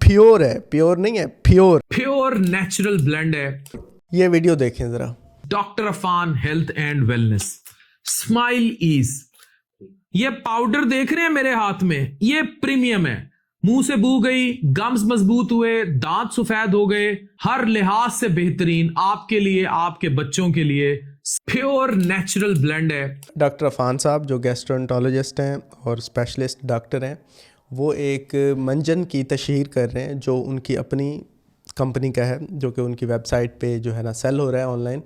Pure है, pure नहीं है, प्योर नेचुरल ब्लेंड है। ये वीडियो देखें जरा। Doctor Afan health and wellness smile ease. ये पाउडर देख रहे हैं मेरे हाथ में, ये प्रीमियम है। मुंह से बू गई, गम्स मजबूत हुए, दांत सफेद हो गए, हर लिहाज से बेहतरीन आपके लिए, आपके बच्चों के लिए प्योर नेचुरल ब्लेंड है। डॉक्टर अफान साहब जो गैस्ट्रोएंटरोलॉजिस्ट हैं और स्पेशलिस्ट डॉक्टर हैं, वो एक मंजन की तशहीर कर रहे हैं जो उनकी अपनी कंपनी का है, जो कि उनकी वेबसाइट पे जो है ना सेल हो रहा है ऑनलाइन,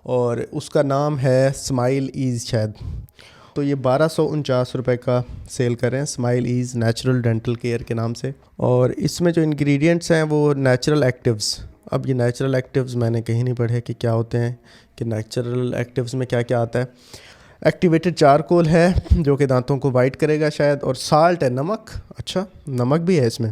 और उसका नाम है स्माइल ईज़ शायद। तो ये 1249 रुपये का सेल कर रहे हैं, smile ease natural dental care के नाम से। और इसमें जो इंग्रेडिएंट्स हैं वो नेचुरल एक्टिव्स। अब ये नेचुरल एक्टिव्स मैंने कहीं नहीं पढ़े कि क्या होते हैं, कि नेचुरल एक्टिव्स में क्या क्या आता है। एक्टिवेटेड चारकोल है जो कि दांतों को वाइट करेगा शायद, और साल्ट है, नमक। अच्छा, नमक भी है इसमें।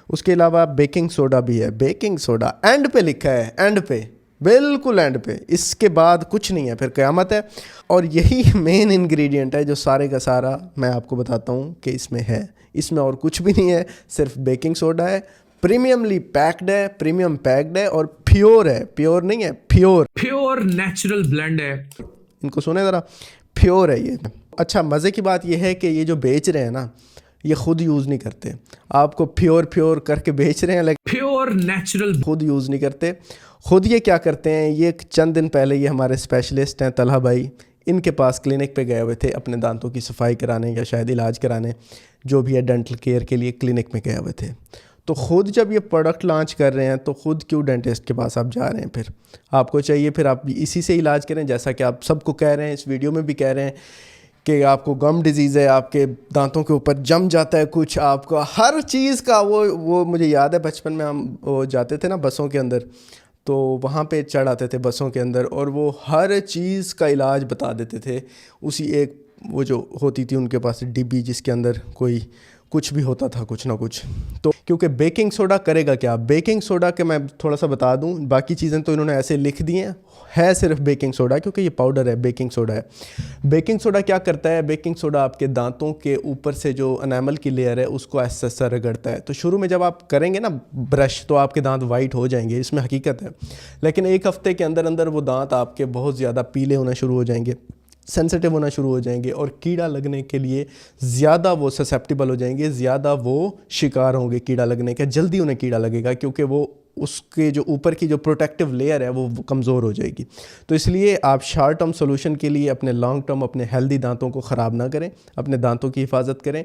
उसके अलावा बेकिंग सोडा भी है, बेकिंग सोडा एंड पे लिखा है, एंड पे, बिल्कुल एंड पे। इसके बाद कुछ नहीं है, फिर क़यामत है। और यही मेन इंग्रेडिएंट है जो सारे का सारा मैं आपको बताता हूँ कि इसमें है। इसमें और कुछ भी नहीं है, सिर्फ बेकिंग सोडा है, प्रीमियमली पैक्ड है, प्रीमियम पैक्ड है, और प्योर है, प्योर नहीं है, प्योर नेचुरल ब्लेंड है। इनको सुने ज़रा, प्योर है ये। अच्छा, मज़े की बात यह है कि ये जो बेच रहे हैं ना, ये ख़ुद यूज़ नहीं करते। आपको प्योर करके बेच रहे हैं, लेकिन प्योर नेचुरल खुद यूज़ नहीं करते। ख़ुद ये क्या करते हैं, ये चंद दिन पहले ये हमारे स्पेशलिस्ट हैं तलहा भाई, इनके पास क्लिनिक पे गए हुए थे अपने दांतों की सफाई कराने या शायद इलाज कराने, जो भी है डेंटल केयर के लिए क्लिनिक में गए हुए थे। तो ख़ुद जब ये प्रोडक्ट लॉन्च कर रहे हैं तो ख़ुद क्यों डेंटिस्ट के पास आप जा रहे हैं? फिर आपको चाहिए फिर आप इसी से इलाज करें, जैसा कि आप सबको कह रहे हैं, इस वीडियो में भी कह रहे हैं कि आपको गम डिजीज़ है, आपके दांतों के ऊपर जम जाता है कुछ, आपको हर चीज़ का वो मुझे याद है बचपन में हम वो जाते थे ना बसों के अंदर, तो वहाँ पे चढ़ आते थे बसों के अंदर और वो हर चीज़ का इलाज बता देते थे। उसी एक वो जो होती थी उनके पास डिब्बी, जिसके अंदर कोई कुछ भी होता था, कुछ ना कुछ। तो क्योंकि बेकिंग सोडा करेगा क्या, बेकिंग सोडा के मैं थोड़ा सा बता दूं, बाकी चीज़ें तो इन्होंने ऐसे लिख दी हैं, है सिर्फ बेकिंग सोडा, क्योंकि ये पाउडर है, बेकिंग सोडा है। बेकिंग सोडा क्या करता है, बेकिंग सोडा आपके दांतों के ऊपर से जो एनामल की लेयर है उसको ऐसा रगड़ता है। तो शुरू में जब आप करेंगे ना ब्रश, तो आपके दांत वाइट हो जाएंगे, इसमें हकीकत है। लेकिन एक हफ्ते के अंदर अंदर वो दांत आपके बहुत ज़्यादा पीले होना शुरू हो जाएंगे, सेंसिटिव होना शुरू हो जाएंगे, और कीड़ा लगने के लिए ज़्यादा वो ससेप्टिबल हो जाएंगे, ज़्यादा वो शिकार होंगे कीड़ा लगने के, जल्दी उन्हें कीड़ा लगेगा, क्योंकि वो उसके जो ऊपर की जो प्रोटेक्टिव लेयर है वो कमज़ोर हो जाएगी। तो इसलिए आप शॉर्ट टर्म सोल्यूशन के लिए अपने लॉन्ग टर्म अपने हेल्दी दांतों को ख़राब ना करें, अपने दांतों की हिफाजत करें।